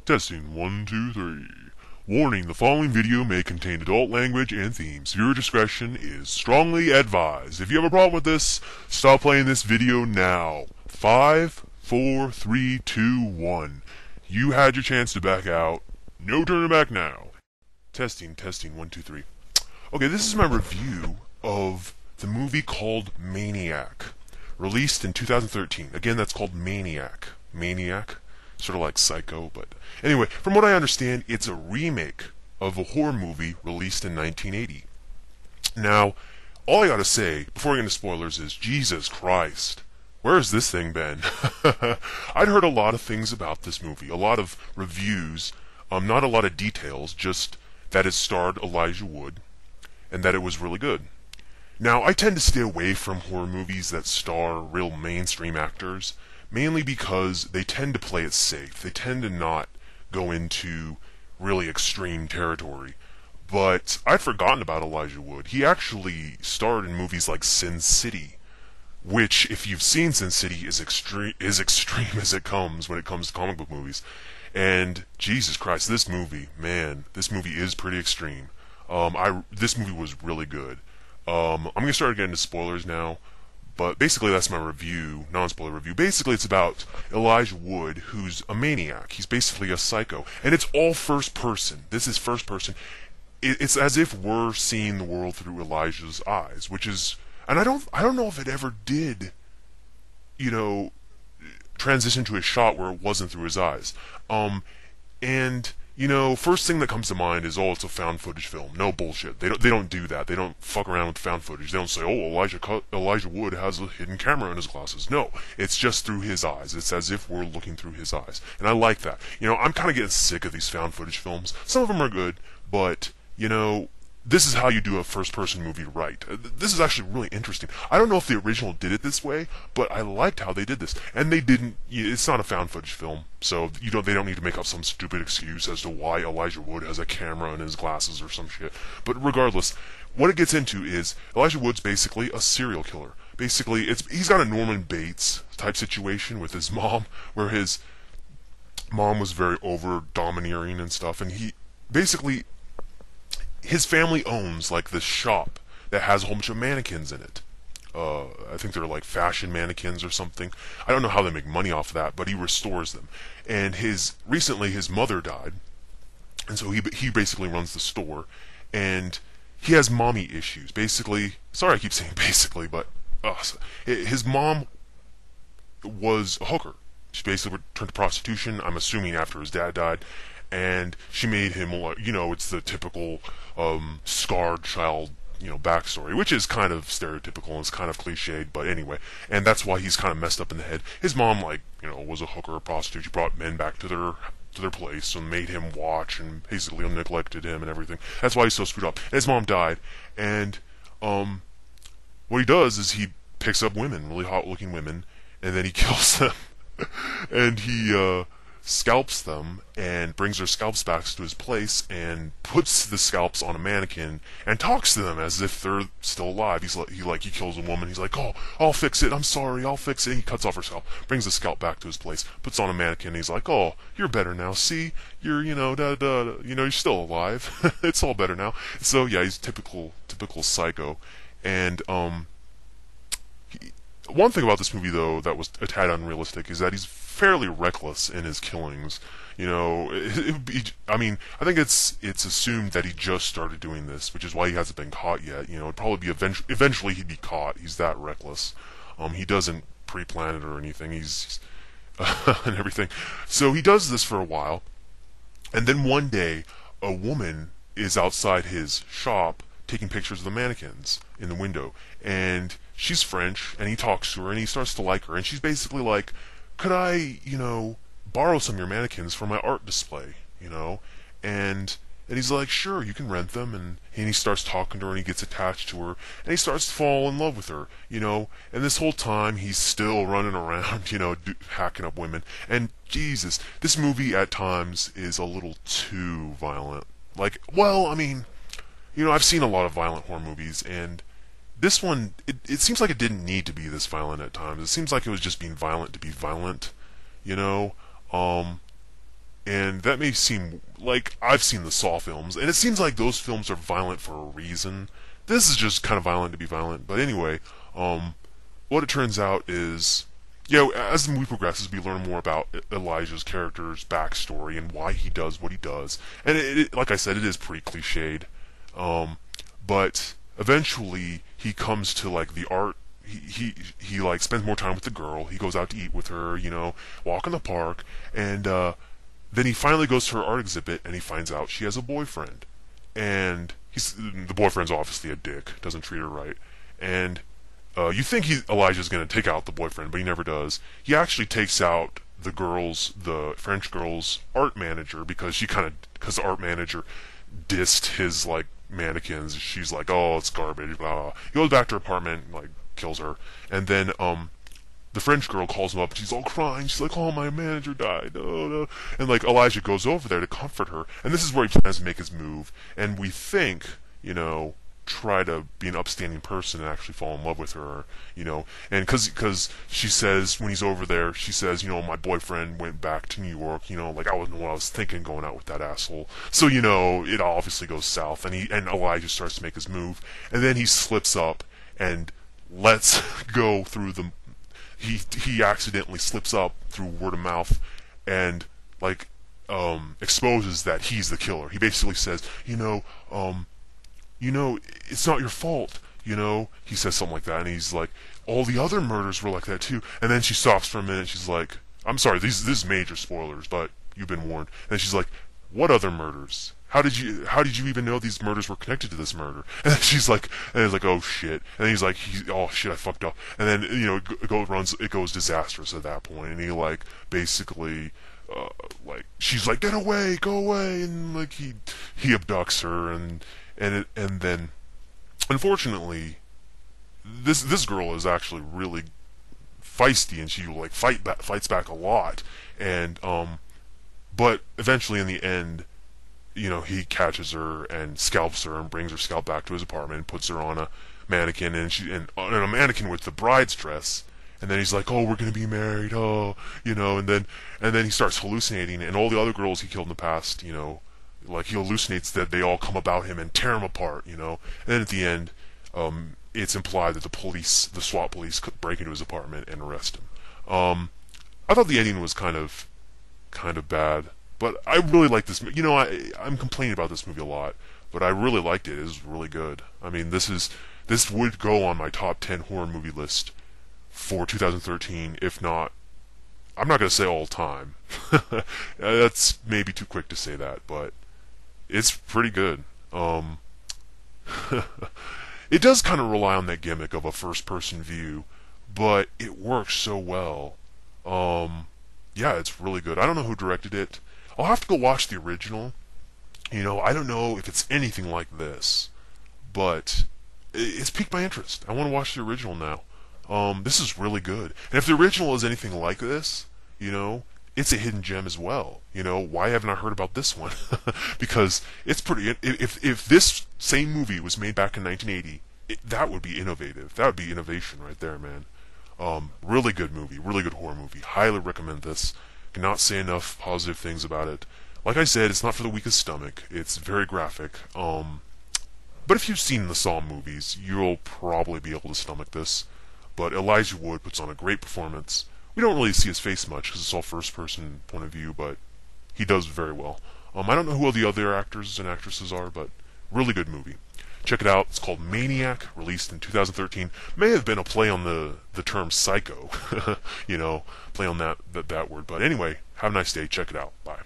Testing 1, 2, 3. Warning, the following video may contain adult language and themes. Viewer discretion is strongly advised. If you have a problem with this, stop playing this video now. 5, 4, 3, 2, 1. You had your chance to back out. No turning back now. Testing 1, 2, 3. Okay, this is my review of the movie called Maniac, released in 2013. Again, that's called Maniac. Maniac? Sort of like Psycho, but anyway, from what I understand, it's a remake of a horror movie released in 1980. Now, all I gotta say, before I get into spoilers, is Jesus Christ, where has this thing been? I'd heard a lot of things about this movie, a lot of reviews, not a lot of details, just that it starred Elijah Wood, and that it was really good. Now, I tend to stay away from horror movies that star real mainstream actors, mainly because they tend to play it safe. They tend to not go into really extreme territory. But I'd forgotten about Elijah Wood. He actually starred in movies like Sin City, which, if you've seen Sin City, is extreme as it comes when it comes to comic book movies. And Jesus Christ, this movie, man, this movie is pretty extreme. This movie was really good. I'm gonna start getting into spoilers now. But basically that's my review, non-spoiler review. Basically it's about Elijah Wood, who's a maniac. He's basically a psycho. And it's all first person. This is first person. It's as if we're seeing the world through Elijah's eyes, which is... And I don't know if it ever did, transition to a shot where it wasn't through his eyes. First thing that comes to mind is, it's a found footage film. No bullshit. They don't do that. They don't fuck around with found footage. They don't say, Elijah Wood has a hidden camera in his glasses. No, it's just through his eyes. It's as if we're looking through his eyes. And I like that. I'm kind of getting sick of these found footage films. Some of them are good, but, this is how you do a first-person movie right. This is actually really interesting. I don't know if the original did it this way, but I liked how they did this. And they didn't. It's not a found footage film, so they don't need to make up some stupid excuse as to why Elijah Wood has a camera in his glasses or some shit. But regardless, what it gets into is Elijah Wood's basically a serial killer. Basically, he's got a Norman Bates type situation with his mom, where his mom was very over-domineering and stuff, and he basically... His family owns, this shop that has a whole bunch of mannequins in it. I think they're, fashion mannequins or something. I don't know how they make money off of that, but he restores them. And recently his mother died, and so he basically runs the store, and he has mommy issues. Basically, sorry I keep saying basically, but his mom was a hooker. She basically returned to prostitution, I'm assuming after his dad died, and she made him, it's the typical scarred child, backstory, which is kind of stereotypical and it's kind of cliched, but anyway, and that's why he's kind of messed up in the head. His mom, was a hooker, a prostitute. She brought men back to their place and made him watch and basically neglected him and everything. That's why he's so screwed up. And his mom died, and what he does is he picks up women, really hot-looking women, and then he kills them. And he scalps them and brings their scalps back to his place and puts the scalps on a mannequin and talks to them as if they're still alive. He kills a woman. He's like, I'll fix it. I'm sorry. I'll fix it. And he cuts off her scalp, brings the scalp back to his place, puts on a mannequin. And he's like, you're better now. See, you're, you're still alive. It's all better now. So yeah, he's typical psycho. And one thing about this movie, though, that was a tad unrealistic is that he's fairly reckless in his killings. I think it's assumed that he just started doing this, which is why he hasn't been caught yet. It'd probably be eventually he'd be caught. He's that reckless. He doesn't pre-plan it or anything. He's and everything. So he does this for a while, and then one day a woman is outside his shop taking pictures of the mannequins in the window, and she's French, and he talks to her, and he starts to like her, and she's basically like, could I, borrow some of your mannequins for my art display, and he's like, sure, you can rent them, and he starts talking to her, and he gets attached to her, and he starts to fall in love with her, and this whole time, he's still running around, hacking up women, and Jesus, this movie at times is a little too violent. I've seen a lot of violent horror movies, and this one, it seems like it didn't need to be this violent at times. It seems like it was just being violent to be violent, And that may seem like I've seen the Saw films, and it seems like those films are violent for a reason. This is just kind of violent to be violent. But anyway, what it turns out is, as the movie progresses, we learn more about Elijah's character's backstory and why he does what he does. And like I said, it is pretty cliched. But eventually, he comes to like the art. He like spends more time with the girl. He goes out to eat with her, walk in the park, and then he finally goes to her art exhibit, and he finds out she has a boyfriend. And the boyfriend's obviously a dick, doesn't treat her right, and you think Elijah's going to take out the boyfriend, but he never does. He actually takes out the French girl's art manager, because the art manager dissed his like mannequins. She's like, oh, it's garbage, blah, blah. He goes back to her apartment, like kills her, and then the French girl calls him up, and she's all crying. She's like, oh, my manager died. Oh, no. And like Elijah goes over there to comfort her, and this is where he plans to make his move. And we think, try to be an upstanding person and actually fall in love with her, and because she says, when he's over there, she says, my boyfriend went back to New York, like I wasn't what I was thinking going out with that asshole. So it obviously goes south, and Elijah starts to make his move, and then he slips up and lets go through the. He accidentally slips up through word of mouth, and like exposes that he's the killer. He basically says, it's not your fault, He says something like that, and he's like, all the other murders were like that too. And then she stops for a minute, and she's like, I'm sorry, this is major spoilers, but you've been warned. And she's like, what other murders? How did you even know these murders were connected to this murder? And then she's like, oh shit. And then he's like, oh shit, I fucked up. And then, it goes disastrous at that point. And he like, basically, she's like, get away, go away. And like, he abducts her, and then, unfortunately, this girl is actually really feisty, and she like fights back a lot. And, but eventually in the end, he catches her and scalps her and brings her scalp back to his apartment and puts her on a mannequin, and on a mannequin with the bride's dress. And then he's like, oh, we're gonna be married, oh, and then he starts hallucinating, and all the other girls he killed in the past, like he hallucinates that they all come about him and tear him apart, And then at the end, it's implied that the SWAT police could break into his apartment and arrest him. I thought the ending was kind of bad. But I really like this movie. I'm complaining about this movie a lot, but I really liked it. It was really good. I mean, this would go on my top 10 horror movie list for 2013, if not, I'm not going to say all time. That's maybe too quick to say that, but it's pretty good. It does kind of rely on that gimmick of a first-person view, but it works so well. Yeah, it's really good. I don't know who directed it. I'll have to go watch the original. I don't know if it's anything like this, but it's piqued my interest. I want to watch the original now. This is really good. And if the original is anything like this, it's a hidden gem as well. Why haven't I heard about this one? Because it's pretty. If this same movie was made back in 1980, that would be innovative. That would be innovation right there, man. Really good movie. Really good horror movie. Highly recommend this. Cannot say enough positive things about it. Like I said, it's not for the weakest stomach. It's very graphic. But if you've seen the Saw movies, you'll probably be able to stomach this. But Elijah Wood puts on a great performance. We don't really see his face much because it's all first-person point of view, but he does very well. I don't know who all the other actors and actresses are, but really good movie. Check it out. It's called Maniac, released in 2013. May have been a play on the term psycho, play on that word. But anyway, have a nice day. Check it out. Bye.